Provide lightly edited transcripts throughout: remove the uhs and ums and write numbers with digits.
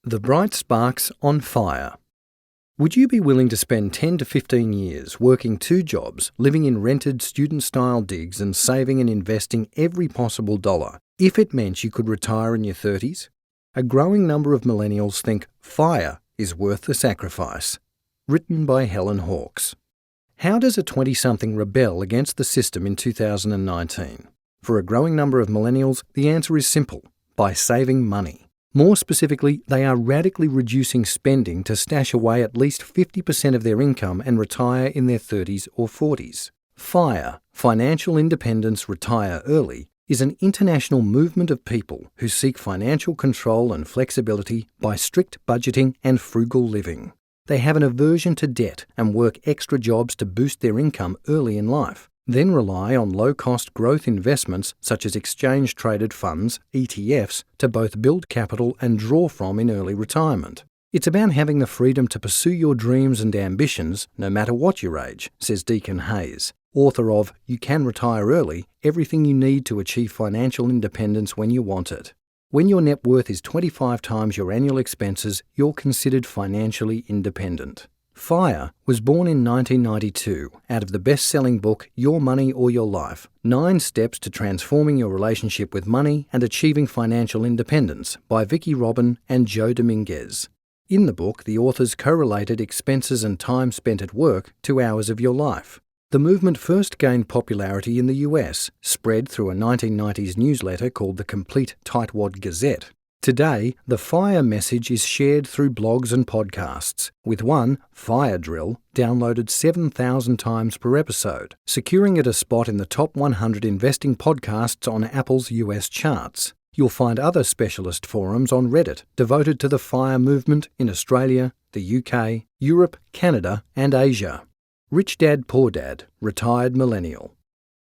The bright sparks on fire. Would you be willing to spend 10 to 15 years working 2 jobs, living in rented student-style digs and saving and investing every possible dollar if it meant you could retire in your 30s? A growing number of millennials think fire is worth the sacrifice. Written by Helen Hawkes. How does a 20-something rebel against the system in 2019? For a growing number of millennials, the answer is simple: by saving money. More specifically, they are radically reducing spending to stash away at least 50% of their income and retire in their 30s or 40s. FIRE, Financial Independence Retire Early, is an international movement of people who seek financial control and flexibility by strict budgeting and frugal living. They have an aversion to debt and work extra jobs to boost their income early in life, then rely on low-cost growth investments such as exchange-traded funds, ETFs, to both build capital and draw from in early retirement. It's about having the freedom to pursue your dreams and ambitions no matter what your age, says Deacon Hayes, author of You Can Retire Early, Everything You Need to Achieve Financial Independence When You Want It. When your net worth is 25 times your annual expenses, you're considered financially independent. FIRE was born in 1992 out of the best-selling book Your Money or Your Life, 9 Steps to Transforming Your Relationship with Money and Achieving Financial Independence by Vicky Robin and Joe Dominguez. In the book, the authors correlated expenses and time spent at work to hours of your life. The movement first gained popularity in the US, spread through a 1990s newsletter called the Complete Tightwad Gazette. Today, the FIRE message is shared through blogs and podcasts, with one, Fire Drill, downloaded 7,000 times per episode, securing it a spot in the top 100 investing podcasts on Apple's US charts. You'll find other specialist forums on Reddit devoted to the FIRE movement in Australia, the UK, Europe, Canada, and Asia. Rich Dad Poor Dad, Retired Millennial.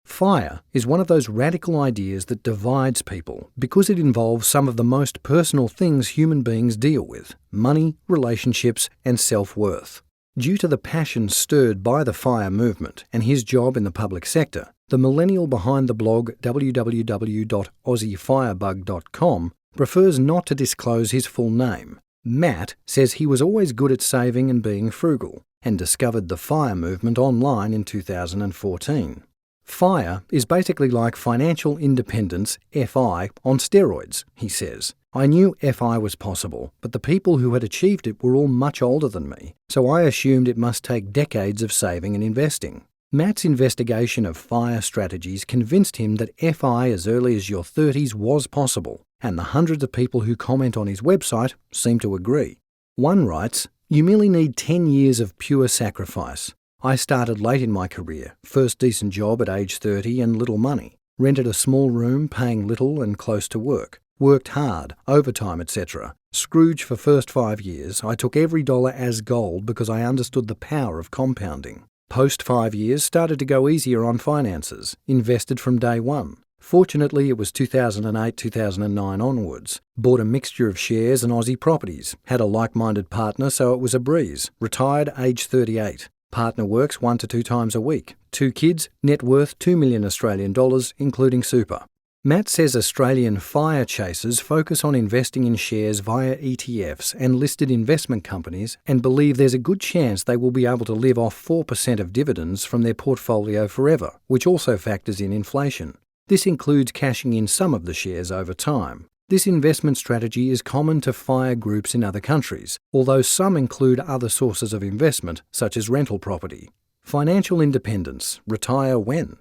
FIRE is one of those radical ideas that divides people because it involves some of the most personal things human beings deal with: money, relationships, and self-worth. Due to the passion stirred by the FIRE movement and his job in the public sector, the millennial behind the blog www.aussiefirebug.com prefers not to disclose his full name. Matt says he was always good at saving and being frugal, and discovered the FIRE movement online in 2014. FIRE is basically like financial independence, FI, on steroids, he says. I knew FI was possible, but the people who had achieved it were all much older than me, so I assumed it must take decades of saving and investing. Matt's investigation of FIRE strategies convinced him that FI as early as your 30s was possible, and the hundreds of people who comment on his website seem to agree. One writes, "You merely need 10 years of pure sacrifice. I started late in my career, first decent job at age 30 and little money, rented a small room paying little and close to work, worked hard, overtime, etc. Scrooge for first 5 years, I took every dollar as gold because I understood the power of compounding. Post 5 years, started to go easier on finances, invested from day one. Fortunately, it was 2008-2009 onwards. Bought a mixture of shares and Aussie properties, had a like-minded partner so it was a breeze, retired age 38. Partner works 1 to 2 times a week. 2 kids, net worth $2 million Australian dollars, including super." Matt says Australian FIRE chasers focus on investing in shares via ETFs and listed investment companies and believe there's a good chance they will be able to live off 4% of dividends from their portfolio forever, which also factors in inflation. This includes cashing in some of the shares over time. This investment strategy is common to FIRE groups in other countries, although some include other sources of investment, such as rental property. Financial independence. Retire when?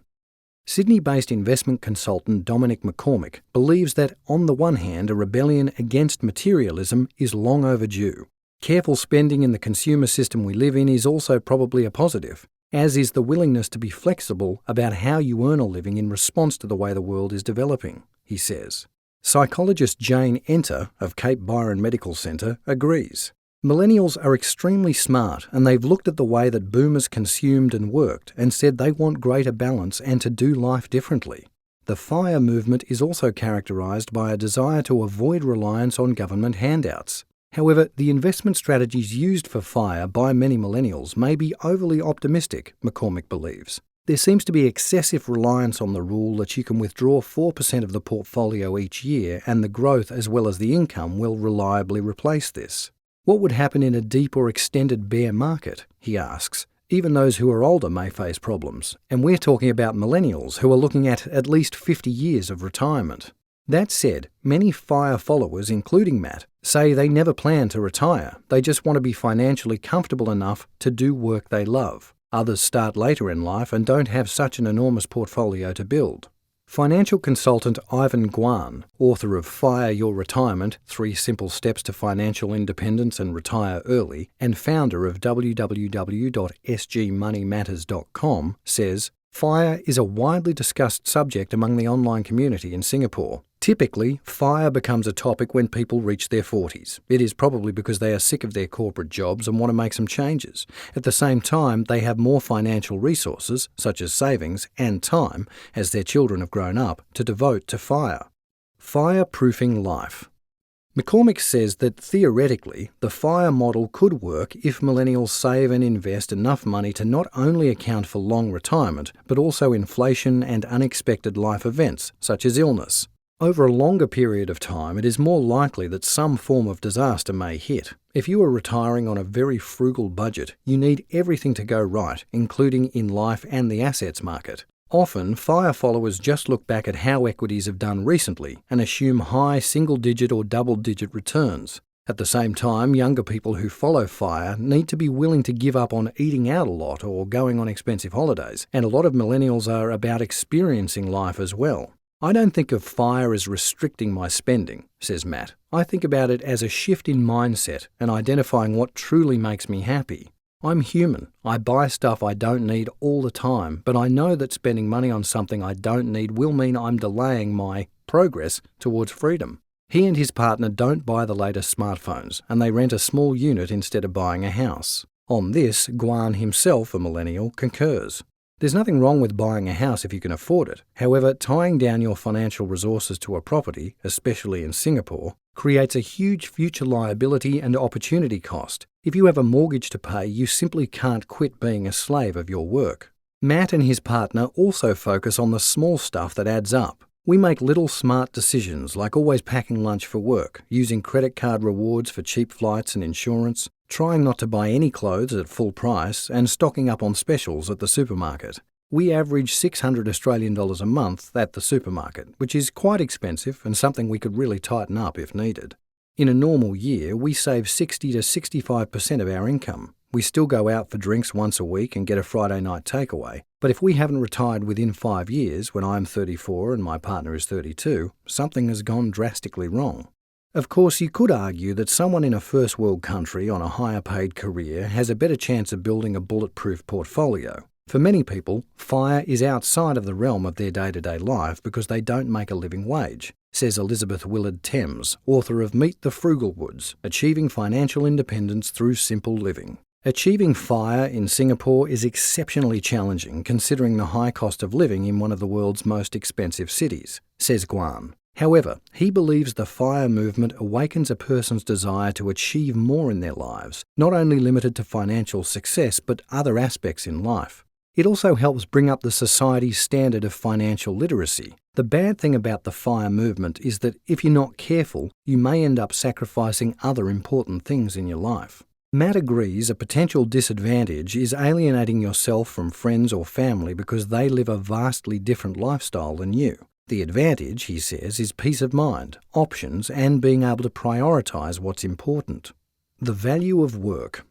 Sydney-based investment consultant Dominic McCormick believes that, on the one hand, a rebellion against materialism is long overdue. Careful spending in the consumer system we live in is also probably a positive, as is the willingness to be flexible about how you earn a living in response to the way the world is developing, he says. Psychologist Jane Enter of Cape Byron Medical Centre agrees. Millennials are extremely smart, and they've looked at the way that boomers consumed and worked and said they want greater balance and to do life differently. The FIRE movement is also characterised by a desire to avoid reliance on government handouts. However, the investment strategies used for FIRE by many millennials may be overly optimistic, McCormick believes. There seems to be excessive reliance on the rule that you can withdraw 4% of the portfolio each year and the growth as well as the income will reliably replace this. What would happen in a deep or extended bear market, he asks. Even those who are older may face problems, and we're talking about millennials who are looking at least 50 years of retirement. That said, many FIRE followers, including Matt, say they never plan to retire, they just want to be financially comfortable enough to do work they love. Others start later in life and don't have such an enormous portfolio to build. Financial consultant Ivan Guan, author of Fire Your Retirement, 3 Simple Steps to Financial Independence and Retire Early, and founder of www.sgmoneymatters.com, says, FIRE is a widely discussed subject among the online community in Singapore. Typically, FIRE becomes a topic when people reach their 40s. It is probably because they are sick of their corporate jobs and want to make some changes. At the same time, they have more financial resources, such as savings and time, as their children have grown up, to devote to FIRE. Fire-proofing life. McCormick says that theoretically, the FIRE model could work if millennials save and invest enough money to not only account for long retirement, but also inflation and unexpected life events, such as illness. Over a longer period of time, it is more likely that some form of disaster may hit. If you are retiring on a very frugal budget, you need everything to go right, including in life and the assets market. Often, FIRE followers just look back at how equities have done recently and assume high single-digit or double-digit returns. At the same time, younger people who follow FIRE need to be willing to give up on eating out a lot or going on expensive holidays, and a lot of millennials are about experiencing life as well. I don't think of FIRE as restricting my spending, says Matt. I think about it as a shift in mindset and identifying what truly makes me happy. I'm human. I buy stuff I don't need all the time, but I know that spending money on something I don't need will mean I'm delaying my progress towards freedom. He and his partner don't buy the latest smartphones, and they rent a small unit instead of buying a house. On this, Guan himself, a millennial, concurs. There's nothing wrong with buying a house if you can afford it. However, tying down your financial resources to a property, especially in Singapore, creates a huge future liability and opportunity cost. If you have a mortgage to pay, you simply can't quit being a slave of your work. Matt and his partner also focus on the small stuff that adds up. We make little smart decisions like always packing lunch for work, using credit card rewards for cheap flights and insurance, trying not to buy any clothes at full price, and stocking up on specials at the supermarket. We average $600 Australian a month at the supermarket, which is quite expensive and something we could really tighten up if needed. In a normal year, we save 60 to 65% of our income. We still go out for drinks once a week and get a Friday night takeaway. But if we haven't retired within 5 years, when I'm 34 and my partner is 32, something has gone drastically wrong. Of course, you could argue that someone in a first world country on a higher paid career has a better chance of building a bulletproof portfolio. For many people, FIRE is outside of the realm of their day-to-day life because they don't make a living wage, says Elizabeth Willard Thames, author of Meet the Frugal Woods, Achieving Financial Independence Through Simple Living. Achieving FIRE in Singapore is exceptionally challenging considering the high cost of living in one of the world's most expensive cities, says Guan. However, he believes the FIRE movement awakens a person's desire to achieve more in their lives, not only limited to financial success but other aspects in life. It also helps bring up the society's standard of financial literacy. The bad thing about the FIRE movement is that if you're not careful, you may end up sacrificing other important things in your life. Matt agrees a potential disadvantage is alienating yourself from friends or family because they live a vastly different lifestyle than you. The advantage, he says, is peace of mind, options, and being able to prioritise what's important. The value of work.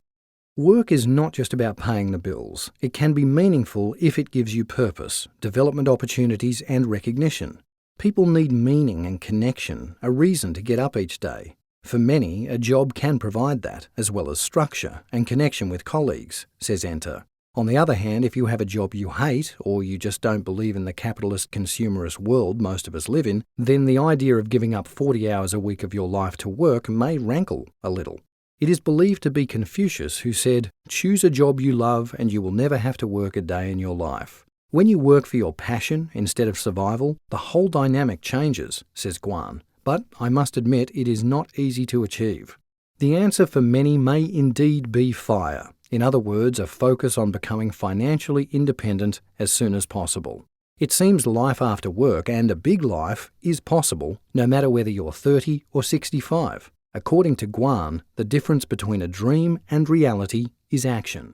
Work is not just about paying the bills. It can be meaningful if it gives you purpose, development opportunities, and recognition. People need meaning and connection, a reason to get up each day. For many, a job can provide that, as well as structure and connection with colleagues, says Enter. On the other hand, if you have a job you hate, or you just don't believe in the capitalist consumerist world most of us live in, then the idea of giving up 40 hours a week of your life to work may rankle a little. It is believed to be Confucius who said, "Choose a job you love and you will never have to work a day in your life." When you work for your passion instead of survival, the whole dynamic changes, says Guan. But I must admit it is not easy to achieve. The answer for many may indeed be FIRE. In other words, a focus on becoming financially independent as soon as possible. It seems life after work, and a big life, is possible no matter whether you're 30 or 65. According to Guan, the difference between a dream and reality is action.